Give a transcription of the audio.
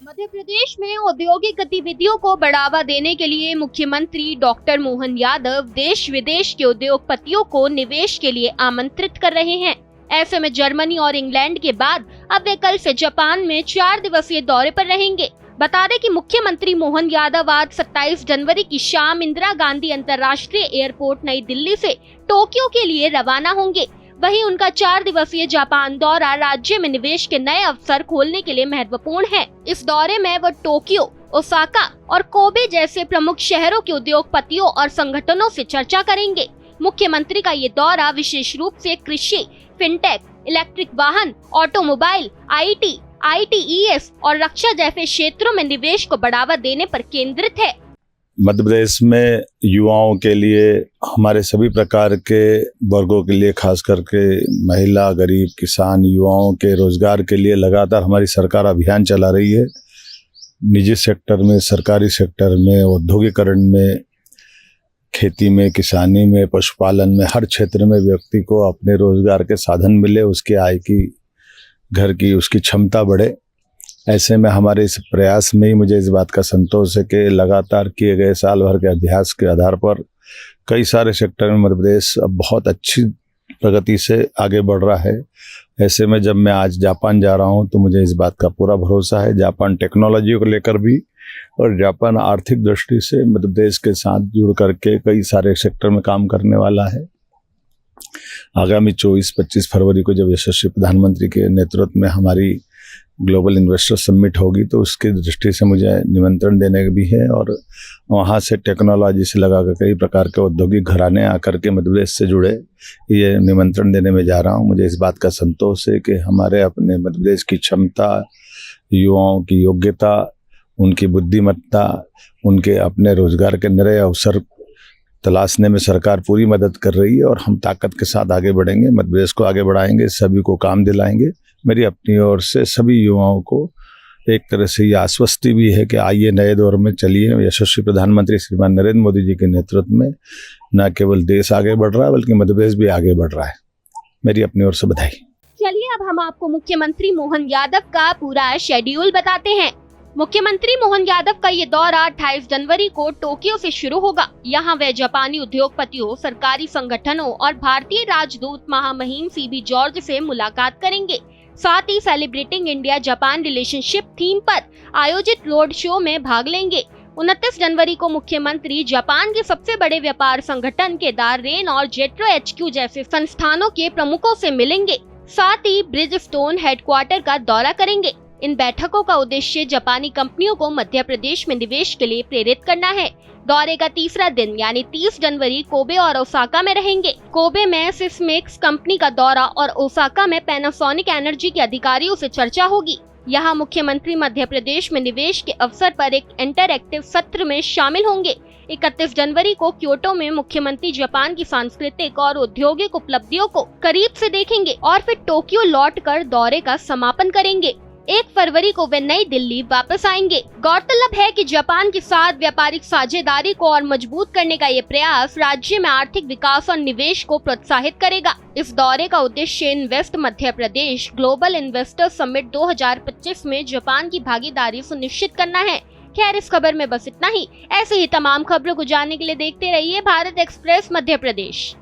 मध्य प्रदेश में औद्योगिक गतिविधियों को बढ़ावा देने के लिए मुख्यमंत्री डॉक्टर मोहन यादव देश विदेश के उद्योगपतियों को निवेश के लिए आमंत्रित कर रहे हैं। ऐसे में जर्मनी और इंग्लैंड के बाद अब वे कल से जापान में 4 दिवसीय दौरे पर रहेंगे। बता दें कि मुख्यमंत्री मोहन यादव आज 27 जनवरी की शाम इंदिरा गांधी अंतर्राष्ट्रीय एयरपोर्ट नई दिल्ली से टोक्यो के लिए रवाना होंगे। वहीं उनका 4 दिवसीय जापान दौरा राज्य में निवेश के नए अवसर खोलने के लिए महत्वपूर्ण है। इस दौरे में वो टोक्यो, ओसाका और कोबे जैसे प्रमुख शहरों के उद्योगपतियों और संगठनों से चर्चा करेंगे। मुख्यमंत्री का ये दौरा विशेष रूप से कृषि, फिनटेक, इलेक्ट्रिक वाहन, ऑटोमोबाइल, आईटी, ITES और रक्षा जैसे क्षेत्रों में निवेश को बढ़ावा देने पर केंद्रित है। मध्य प्रदेश में युवाओं के लिए, हमारे सभी प्रकार के वर्गों के लिए, खास करके महिला, गरीब, किसान, युवाओं के रोजगार के लिए लगातार हमारी सरकार अभियान चला रही है। निजी सेक्टर में, सरकारी सेक्टर में, औद्योगिकरण में, खेती में, किसानी में, पशुपालन में, हर क्षेत्र में व्यक्ति को अपने रोजगार के साधन मिले, उसके आय की, घर की, उसकी क्षमता बढ़े। ऐसे में हमारे इस प्रयास में ही मुझे इस बात का संतोष है कि लगातार किए गए साल भर के अभ्यास के आधार पर कई सारे सेक्टर में मध्य प्रदेश अब बहुत अच्छी प्रगति से आगे बढ़ रहा है। ऐसे में जब मैं आज जापान जा रहा हूं तो मुझे इस बात का पूरा भरोसा है, जापान टेक्नोलॉजी को लेकर भी और जापान आर्थिक दृष्टि से मध्य प्रदेश के साथ जुड़ करके कई सारे सेक्टर में काम करने वाला है। आगामी 24-25 फरवरी को जब यशस्वी प्रधानमंत्री के नेतृत्व में हमारी ग्लोबल इन्वेस्टर समिट होगी तो उसकी दृष्टि से मुझे निमंत्रण देने भी है और वहाँ से टेक्नोलॉजी से लगाकर कई प्रकार के औद्योगिक घराने आकर के मध्य प्रदेश से जुड़े, ये निमंत्रण देने में जा रहा हूँ। मुझे इस बात का संतोष है कि हमारे अपने मध्य प्रदेश की क्षमता, युवाओं की योग्यता, उनकी बुद्धिमत्ता, उनके अपने रोजगार के नए अवसर तलाशने में सरकार पूरी मदद कर रही है और हम ताकत के साथ आगे बढ़ेंगे, मध्य प्रदेश को आगे बढ़ाएंगे, सभी को काम दिलाएंगे। मेरी अपनी ओर से सभी युवाओं को एक तरह से ये आश्वस्ति भी है कि आइए नए दौर में चलिए। यशस्वी प्रधानमंत्री श्रीमान नरेंद्र मोदी जी के नेतृत्व में न केवल देश आगे बढ़ रहा है बल्कि मध्य प्रदेश भी आगे बढ़ रहा है। मेरी अपनी ओर से बधाई। चलिए अब हम आपको मुख्यमंत्री मोहन यादव का पूरा शेड्यूल बताते हैं। मुख्यमंत्री मोहन यादव का ये दौरा 28 जनवरी को टोक्यो से शुरू होगा। यहाँ वे जापानी उद्योगपतियों, सरकारी संगठनों और भारतीय राजदूत महामहिम CB जॉर्ज से मुलाकात करेंगे। साथ ही celebrating India Japan relationship theme पर आयोजित रोड शो में भाग लेंगे। 29 जनवरी को मुख्यमंत्री जापान के सबसे बड़े व्यापार संगठन केदार रेन और जेट्रो HQ जैसे संस्थानों के प्रमुखों से मिलेंगे। साथ ही ब्रिजस्टोन हेडक्वार्टर का दौरा करेंगे। इन बैठकों का उद्देश्य जापानी कंपनियों को मध्य प्रदेश में निवेश के लिए प्रेरित करना है। दौरे का तीसरा दिन यानी 30 जनवरी कोबे और ओसाका में रहेंगे। कोबे में सिस्मिक्स कंपनी का दौरा और ओसाका में पैनासोनिक एनर्जी के अधिकारियों से चर्चा होगी। यहाँ मुख्यमंत्री मध्य प्रदेश में निवेश के अवसर पर एक इंटरएक्टिव सत्र में शामिल होंगे। 31 जनवरी को क्योटो में मुख्यमंत्री जापान की सांस्कृतिक और औद्योगिक उपलब्धियों को करीब से देखेंगे और फिर टोक्यो लौटकर दौरे का समापन करेंगे। 1 फरवरी को वे नई दिल्ली वापस आएंगे। गौरतलब है कि जापान के साथ व्यापारिक साझेदारी को और मजबूत करने का ये प्रयास राज्य में आर्थिक विकास और निवेश को प्रोत्साहित करेगा। इस दौरे का उद्देश्य invest Madhya Pradesh global investor summit 2025 में जापान की भागीदारी सुनिश्चित करना है। खैर, इस खबर में बस इतना ही। ऐसे ही तमाम खबरों को जानने के लिए देखते रहिए भारत एक्सप्रेस मध्य प्रदेश।